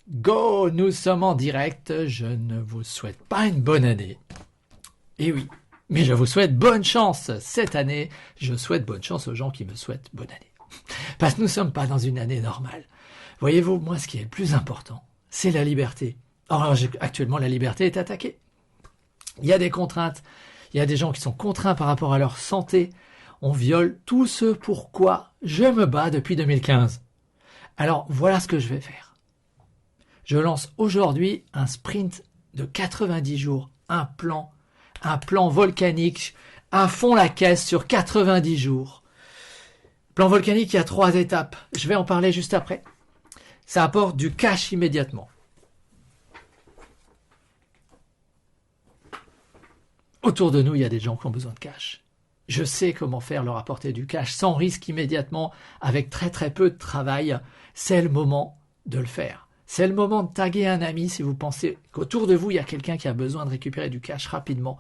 Go, nous sommes en direct, je ne vous souhaite pas une bonne année. Et oui, mais je vous souhaite bonne chance cette année, je souhaite bonne chance aux gens qui me souhaitent bonne année. Parce que nous ne sommes pas dans une année normale. Voyez-vous, moi ce qui est le plus important, c'est la liberté. Or, actuellement, la liberté est attaquée. Il y a des contraintes, il y a des gens qui sont contraints par rapport à leur santé. On viole tout ce pourquoi je me bats depuis 2015. Alors, voilà ce que je vais faire. Je lance aujourd'hui un sprint de 90 jours, un plan volcanique, à fond la caisse sur 90 jours. Plan volcanique, il y a 3 étapes. Je vais en parler juste après. Ça apporte du cash immédiatement. Autour de nous, il y a des gens qui ont besoin de cash. Je sais comment faire leur apporter du cash sans risque immédiatement, avec très très peu de travail. C'est le moment de le faire. C'est le moment de taguer un ami si vous pensez qu'autour de vous, il y a quelqu'un qui a besoin de récupérer du cash rapidement.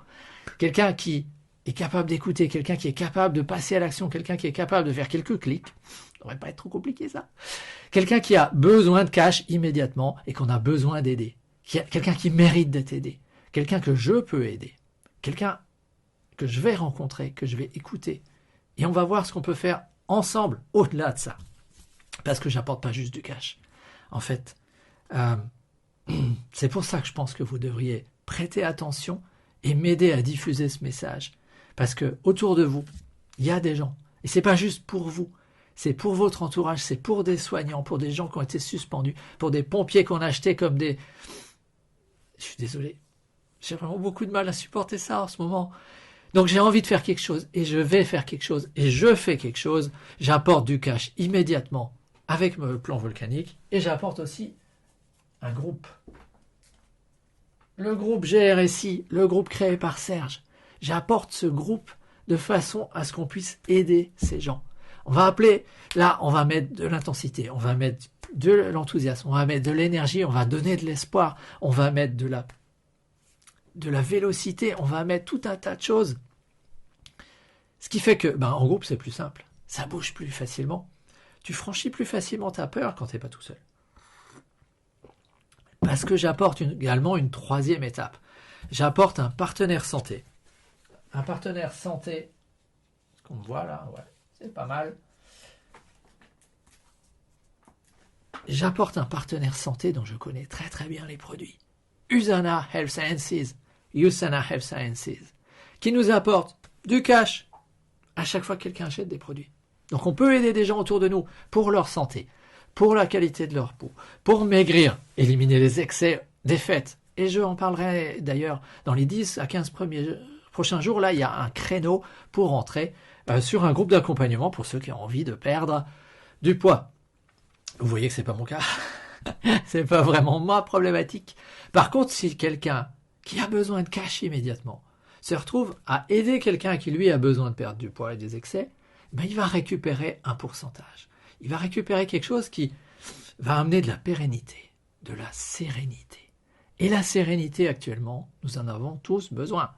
Quelqu'un qui est capable d'écouter, quelqu'un qui est capable de passer à l'action, quelqu'un qui est capable de faire quelques clics. Ça devrait pas être trop compliqué ça. Quelqu'un qui a besoin de cash immédiatement et qu'on a besoin d'aider. Quelqu'un qui mérite d'être aidé. Quelqu'un que je peux aider. Quelqu'un que je vais rencontrer, que je vais écouter. Et on va voir ce qu'on peut faire ensemble au-delà de ça. Parce que j'apporte pas juste du cash. En fait, c'est pour ça que je pense que vous devriez prêter attention et m'aider à diffuser ce message. Parce que autour de vous, il y a des gens. Et c'est pas juste pour vous. C'est pour votre entourage, c'est pour des soignants, pour des gens qui ont été suspendus, pour des pompiers qu'on a achetés comme des... Je suis désolé. J'ai vraiment beaucoup de mal à supporter ça en ce moment. Donc j'ai envie de faire quelque chose, et je vais faire quelque chose, et je fais quelque chose. J'apporte du cash immédiatement avec mon plan volcanique, et j'apporte aussi un groupe. Le groupe GRSI, le groupe créé par Serge. J'apporte ce groupe de façon à ce qu'on puisse aider ces gens. On va appeler, là, on va mettre de l'intensité, on va mettre de l'enthousiasme, on va mettre de l'énergie, on va donner de l'espoir, on va mettre de la vélocité, on va mettre tout un tas de choses. Ce qui fait que, en groupe, c'est plus simple. Ça bouge plus facilement. Tu franchis plus facilement ta peur quand tu n'es pas tout seul. Parce que j'apporte également une 3e étape. J'apporte un partenaire santé. Un partenaire santé, ce qu'on voit là, ouais, c'est pas mal. J'apporte un partenaire santé dont je connais très très bien les produits. USANA Health Sciences, qui nous apporte du cash à chaque fois que quelqu'un achète des produits. Donc on peut aider des gens autour de nous pour leur santé, pour la qualité de leur peau, pour maigrir, éliminer les excès des fêtes. Et je en parlerai d'ailleurs dans les 10 à 15 prochains jours. Là, il y a un créneau pour entrer sur un groupe d'accompagnement pour ceux qui ont envie de perdre du poids. Vous voyez que c'est pas mon cas. C'est pas vraiment ma problématique. Par contre, si quelqu'un qui a besoin de cash immédiatement se retrouve à aider quelqu'un qui lui a besoin de perdre du poids et des excès, il va récupérer un pourcentage. Il va récupérer quelque chose qui va amener de la pérennité, de la sérénité. Et la sérénité actuellement, nous en avons tous besoin.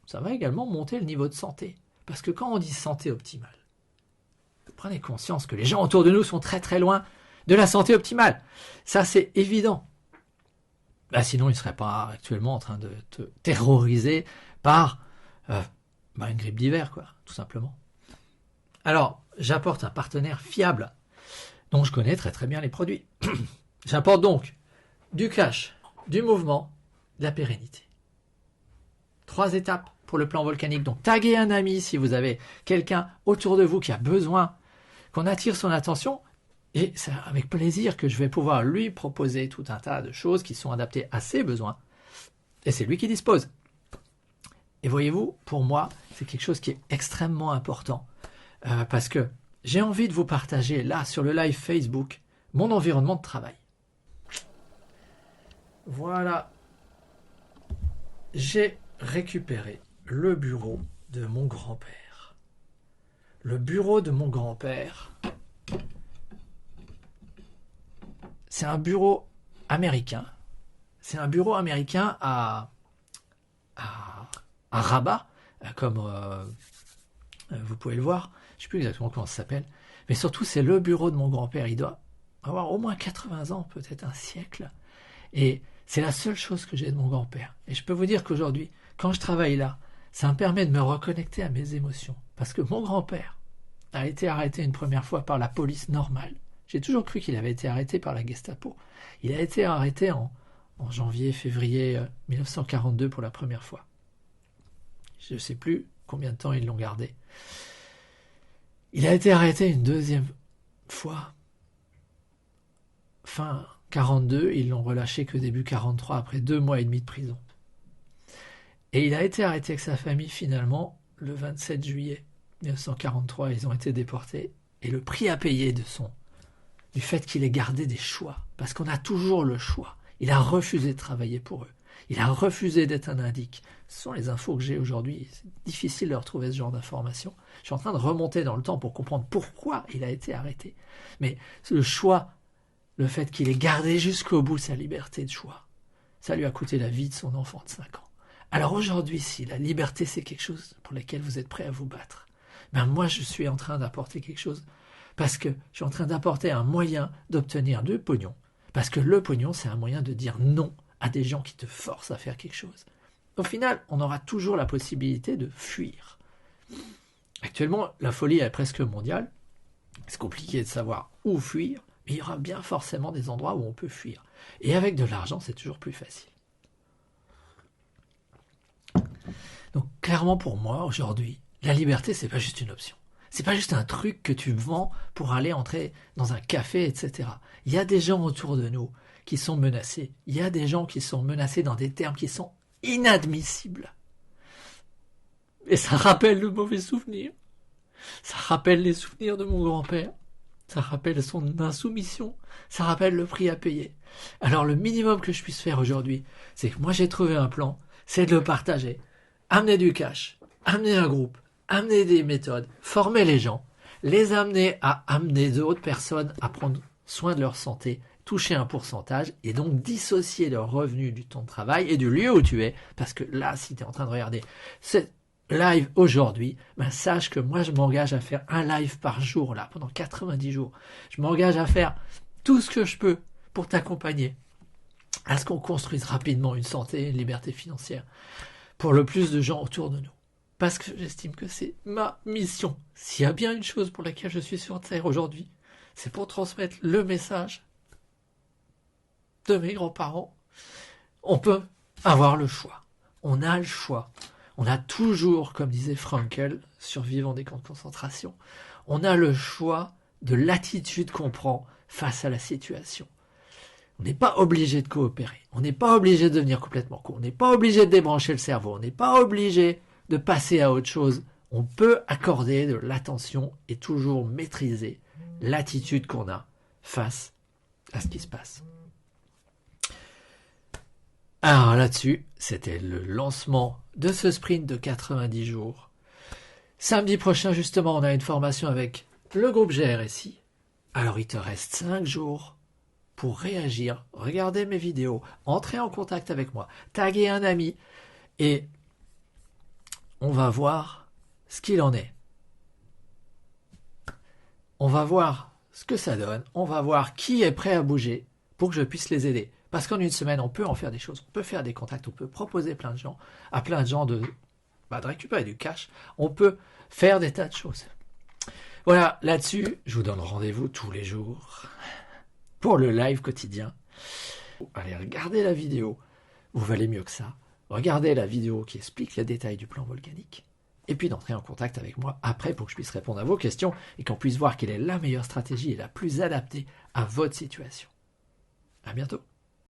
Ça va également monter le niveau de santé. Parce que quand on dit santé optimale, prenez conscience que les gens autour de nous sont très très loin de la santé optimale. Ça, c'est évident. Sinon, ils ne seraient pas actuellement en train de te terroriser par une grippe d'hiver, quoi, tout simplement. Alors, j'apporte un partenaire fiable dont je connais très très bien les produits. J'apporte donc du cash, du mouvement, de la pérennité. 3 étapes pour le plan volcanique. Donc, taguez un ami si vous avez quelqu'un autour de vous qui a besoin qu'on attire son attention. Et c'est avec plaisir que je vais pouvoir lui proposer tout un tas de choses qui sont adaptées à ses besoins. Et c'est lui qui dispose. Et voyez-vous, pour moi, c'est quelque chose qui est extrêmement important. Parce que j'ai envie de vous partager, là, sur le live Facebook, mon environnement de travail. Voilà. J'ai récupéré le bureau de mon grand-père. Le bureau de mon grand-père... C'est un bureau américain. C'est un bureau américain à Rabat, comme vous pouvez le voir. Je ne sais plus exactement comment ça s'appelle. Mais surtout, c'est le bureau de mon grand-père. Il doit avoir au moins 80 ans, peut-être un siècle. Et c'est la seule chose que j'ai de mon grand-père. Et je peux vous dire qu'aujourd'hui, quand je travaille là, ça me permet de me reconnecter à mes émotions. Parce que mon grand-père a été arrêté une première fois par la police normale. J'ai toujours cru qu'il avait été arrêté par la Gestapo. Il a été arrêté en janvier, février 1942 pour la première fois. Je ne sais plus combien de temps ils l'ont gardé. Il a été arrêté une deuxième fois. Fin 42, ils l'ont relâché que début 43, après 2 mois et demi de prison. Et il a été arrêté avec sa famille finalement le 27 juillet 1943. Ils ont été déportés. Et le prix à payer du fait qu'il ait gardé des choix, parce qu'on a toujours le choix. Il a refusé de travailler pour eux. Il a refusé d'être un indique. Ce sont les infos que j'ai aujourd'hui. C'est difficile de retrouver ce genre d'informations. Je suis en train de remonter dans le temps pour comprendre pourquoi il a été arrêté. Mais le choix, le fait qu'il ait gardé jusqu'au bout sa liberté de choix, ça lui a coûté la vie de son enfant de 5 ans. Alors aujourd'hui, si la liberté c'est quelque chose pour lequel vous êtes prêt à vous battre, ben moi je suis en train d'apporter quelque chose parce que je suis en train d'apporter un moyen d'obtenir du pognon. Parce que le pognon, c'est un moyen de dire non à des gens qui te forcent à faire quelque chose. Au final, on aura toujours la possibilité de fuir. Actuellement, la folie est presque mondiale. C'est compliqué de savoir où fuir, mais il y aura bien forcément des endroits où on peut fuir. Et avec de l'argent, c'est toujours plus facile. Donc clairement pour moi, aujourd'hui, la liberté, c'est pas juste une option. C'est pas juste un truc que tu vends pour aller entrer dans un café, etc. Il y a des gens autour de nous qui sont menacés. Il y a des gens qui sont menacés dans des termes qui sont inadmissibles. Et ça rappelle le mauvais souvenir. Ça rappelle les souvenirs de mon grand-père. Ça rappelle son insoumission. Ça rappelle le prix à payer. Alors le minimum que je puisse faire aujourd'hui, c'est que moi j'ai trouvé un plan, c'est de le partager. Amener du cash, amener un groupe, amener des méthodes, former les gens, les amener à amener d'autres personnes à prendre soin de leur santé, toucher un pourcentage et donc dissocier leurs revenus du temps de travail et du lieu où tu es. Parce que là, si tu es en train de regarder ce live aujourd'hui, ben sache que moi je m'engage à faire un live par jour là pendant 90 jours. Je m'engage à faire tout ce que je peux pour t'accompagner à ce qu'on construise rapidement une santé et une liberté financière pour le plus de gens autour de nous. Parce que j'estime que c'est ma mission. S'il y a bien une chose pour laquelle je suis sur Terre aujourd'hui, c'est pour transmettre le message de mes grands-parents. On peut avoir le choix. On a le choix. On a toujours, comme disait Frankel, survivant des camps de concentration, on a le choix de l'attitude qu'on prend face à la situation. On n'est pas obligé de coopérer. On n'est pas obligé de devenir complètement con. On n'est pas obligé de débrancher le cerveau. On n'est pas obligé de passer à autre chose. On peut accorder de l'attention et toujours maîtriser l'attitude qu'on a face à ce qui se passe. Alors là-dessus, c'était le lancement de ce sprint de 90 jours. Samedi prochain, justement, on a une formation avec le groupe GRSI. Alors il te reste 5 jours pour réagir, regarder mes vidéos, entrer en contact avec moi, taguer un ami et on va voir ce qu'il en est. On va voir ce que ça donne, on va voir qui est prêt à bouger pour que je puisse les aider. Parce qu'en une semaine, on peut en faire des choses, on peut faire des contacts, on peut proposer à plein de gens de récupérer du cash, on peut faire des tas de choses. Voilà, là-dessus, je vous donne rendez-vous tous les jours pour le live quotidien. Allez, regardez la vidéo, vous valez mieux que ça. Regardez la vidéo qui explique les détails du plan volcanique. Et puis d'entrer en contact avec moi après pour que je puisse répondre à vos questions et qu'on puisse voir quelle est la meilleure stratégie et la plus adaptée à votre situation. À bientôt.